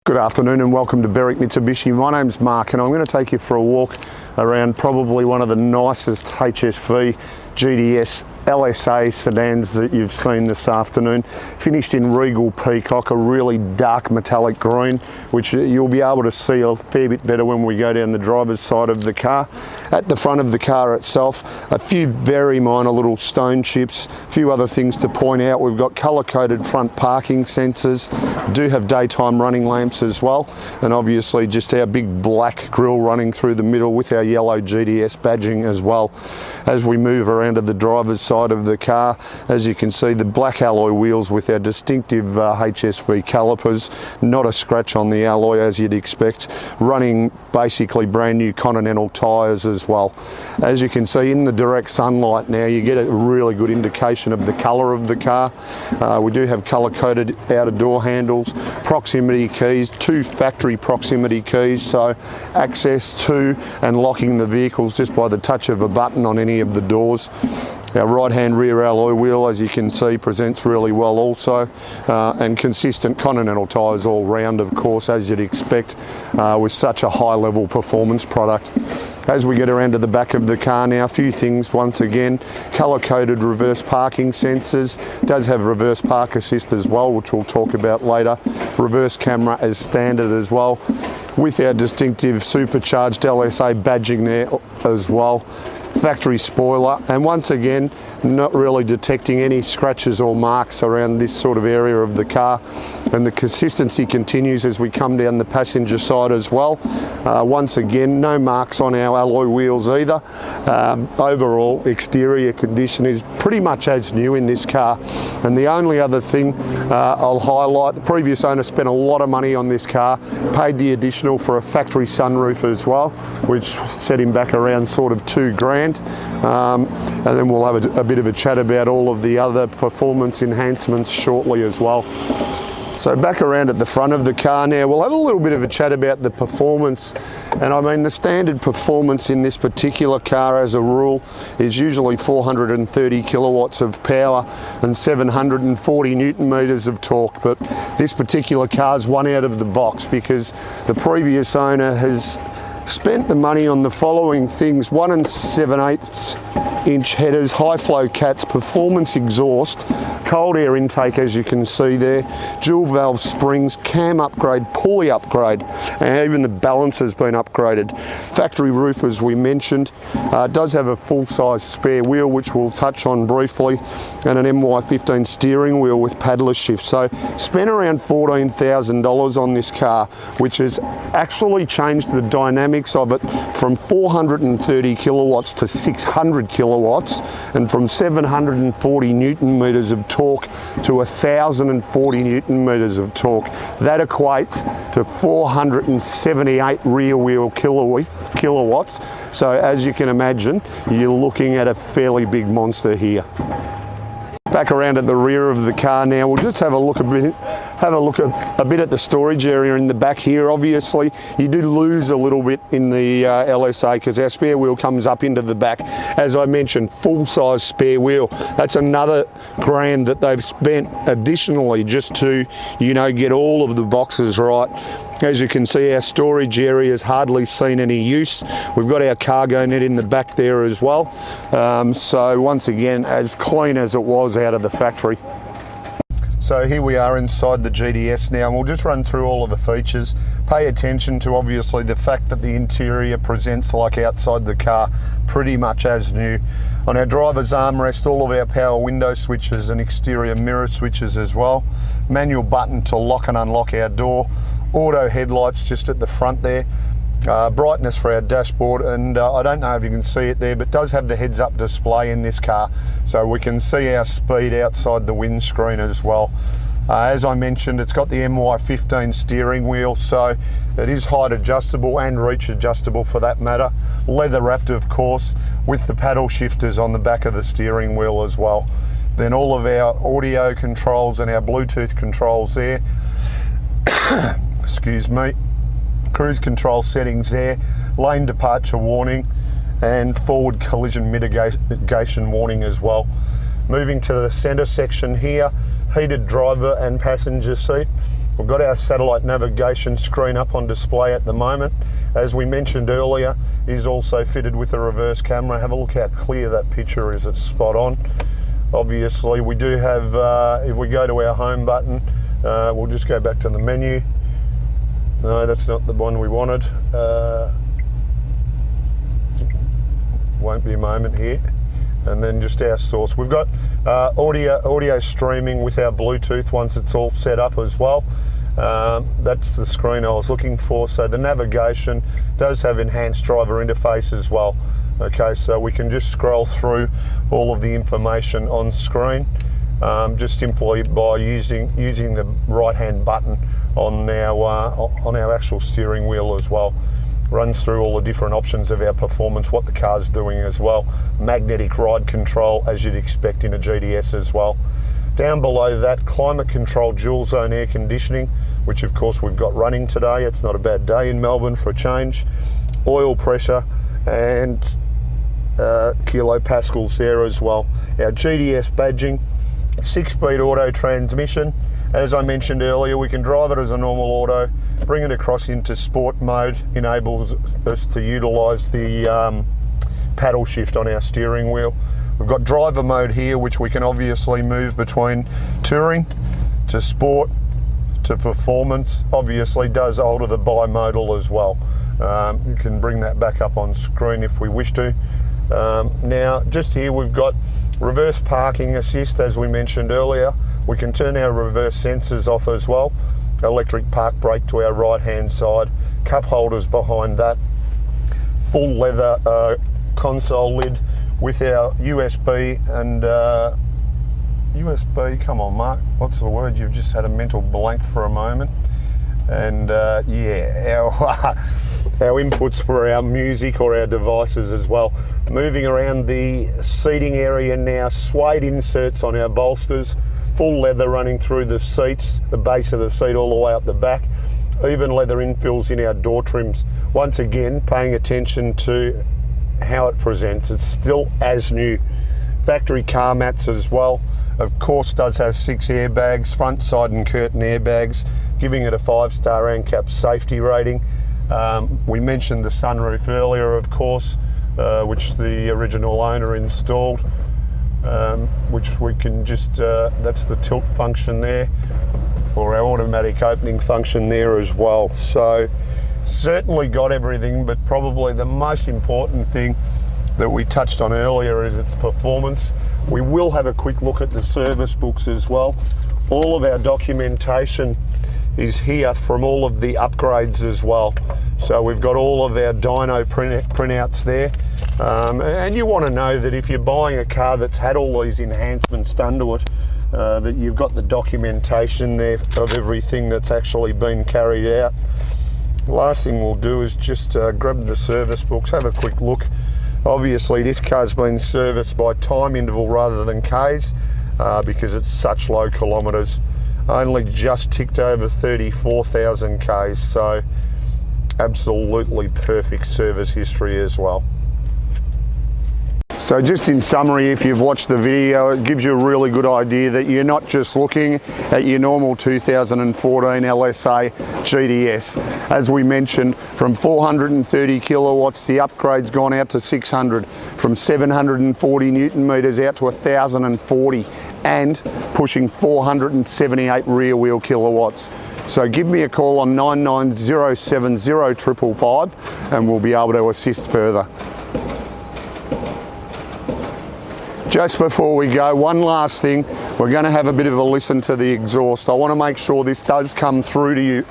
Good afternoon and welcome to Berwick Mitsubishi. My name's Mark and I'm going to take you for a walk around probably one of the nicest HSV GTS LSA sedans that you've seen this afternoon. Finished in Regal Peacock, a really dark metallic green, which you'll be able to see a fair bit better when we go down the driver's side of the car. At the front of the car itself, a few very minor little stone chips, a few other things to point out. We've got colour-coded front parking sensors, do have daytime running lamps as well, and obviously just our big black grille running through the middle with our yellow GTS badging as well. As we move around to the driver's side of the car, as you can see, the black alloy wheels with our distinctive HSV calipers, not a scratch on the alloy as you'd expect, running basically brand new Continental tyres as well. As you can see in the direct sunlight now, you get a really good indication of the colour of the car. We do have colour-coded outer door handles, proximity keys, 2 factory proximity keys, so access to and locking the vehicles just by the touch of a button on any of the doors. Our right-hand rear alloy wheel, as you can see, presents really well also, and consistent Continental tyres all round, of course, as you'd expect with such a high-level performance product. As we get around to the back of the car now, a few things once again. Colour-coded reverse parking sensors, does have reverse park assist as well, which we'll talk about later. Reverse camera as standard as well, with our distinctive supercharged LSA badging there as well. Factory spoiler, and once again not really detecting any scratches or marks around this sort of area of the car, and the consistency continues as we come down the passenger side as well. Once again, no marks on our alloy wheels either. Overall exterior condition is pretty much as new in this car, and the only other thing I'll highlight, the previous owner spent a lot of money on this car, paid the additional for a factory sunroof as well, which set him back around sort of $2,000. And then we'll have a bit of a chat about all of the other performance enhancements shortly as well. So back around at the front of the car now, we'll have a little bit of a chat about the performance. And I mean, the standard performance in this particular car as a rule is usually 430 kilowatts of power and 740 Newton meters of torque. But this particular car's one out of the box because the previous owner has spent the money on the following things: 1 7/8 inch headers, high flow cats, performance exhaust, cold air intake as you can see there, dual valve springs, cam upgrade, pulley upgrade, and even the balance has been upgraded. Factory roof, as we mentioned, does have a full size spare wheel which we'll touch on briefly, and an MY15 steering wheel with paddler shift. So spent around $14,000 on this car, which has actually changed the dynamics of it from 430 kilowatts to 600 kilowatts, and from 740 Newton meters of torque to 1,040 Newton meters of torque. That equates to 478 rear wheel kilowatts. So as you can imagine, you're looking at a fairly big monster here. Back around at the rear of the car now, we'll just have a look a bit at the storage area in the back here. Obviously, you do lose a little bit in the LSA because our spare wheel comes up into the back. As I mentioned, full-size spare wheel. That's another $1,000 that they've spent additionally just to, you know, get all of the boxes right. As you can see, our storage area has hardly seen any use. We've got our cargo net in the back there as well. So once again, as clean as it was out of the factory. So here we are inside the GTS now, and we'll just run through all of the features. Pay attention to obviously the fact that the interior presents like outside the car, pretty much as new. On our driver's armrest, all of our power window switches and exterior mirror switches as well. Manual button to lock and unlock our door. Auto headlights just at the front there. Brightness for our dashboard, and I don't know if you can see it there, but it does have the heads-up display in this car, so we can see our speed outside the windscreen as well. As I mentioned, it's got the MY15 steering wheel, so it is height adjustable and reach adjustable for that matter. Leather wrapped, of course, with the paddle shifters on the back of the steering wheel as well. Then all of our audio controls and our Bluetooth controls there. Excuse me. Cruise control settings there, lane departure warning, and forward collision mitigation warning as well. Moving to the centre section here, heated driver and passenger seat, We've got our satellite navigation screen up on display at the moment. As we mentioned earlier, is also fitted with a reverse camera. Have a look how clear that picture is, it's spot on. Obviously we do have, if we go to our home button, we'll just go back to the menu. No, that's not the one we wanted. Won't be a moment here. And then just our source. We've got audio streaming with our Bluetooth once it's all set up as well. That's the screen I was looking for. So the navigation does have enhanced driver interface as well. Okay, so we can just scroll through all of the information on screen just simply by using the right-hand button on our actual steering wheel as well. Runs through all the different options of our performance, what the car's doing as well. Magnetic ride control, as you'd expect in a GTS as well. Down below that, climate control dual zone air conditioning, which of course we've got running today. It's not a bad day in Melbourne for a change. Oil pressure and kilopascals there as well. Our GTS badging, 6-speed auto transmission. As I mentioned earlier, we can drive it as a normal auto, bring it across into sport mode, enables us to utilise the paddle shift on our steering wheel. We've got driver mode here, which we can obviously move between touring to sport to performance. Obviously does alter the bimodal as well. You can bring that back up on screen if we wish to. Now just here we've got reverse parking assist, as we mentioned earlier. We can turn our reverse sensors off as well. Electric park brake to our right hand side, cup holders behind that, full leather console lid with our USB and USB, come on Mark, what's the word? You've just had a mental blank for a moment. And yeah, our inputs for our music or our devices as well. Moving around the seating area now, suede inserts on our bolsters, full leather running through the seats, the base of the seat all the way up the back, even leather infills in our door trims. Once again, paying attention to how it presents, it's still as new. Factory car mats as well. Of course does have 6 airbags, front, side and curtain airbags, giving it a 5-star ANCAP safety rating. We mentioned the sunroof earlier, of course, which the original owner installed, which we can just, that's the tilt function there, or our automatic opening function there as well. So certainly got everything, but probably the most important thing that we touched on earlier is its performance. We will have a quick look at the service books as well. All of our documentation is here from all of the upgrades as well. So we've got all of our dyno printouts there. And you want to know that if you're buying a car that's had all these enhancements done to it, that you've got the documentation there of everything that's actually been carried out. Last thing we'll do is just grab the service books, have a quick look. Obviously this car's been serviced by time interval rather than Ks because it's such low kilometres. Only just ticked over 34,000 Ks, so absolutely perfect service history as well. So just in summary, if you've watched the video, it gives you a really good idea that you're not just looking at your normal 2014 LSA GTS. As we mentioned, from 430 kilowatts, the upgrade's gone out to 600, from 740 Newton meters out to 1,040, and pushing 478 rear wheel kilowatts. So give me a call on 99070 and we'll be able to assist further. Just before we go, one last thing, we're going to have a bit of a listen to the exhaust. I want to make sure this does come through to you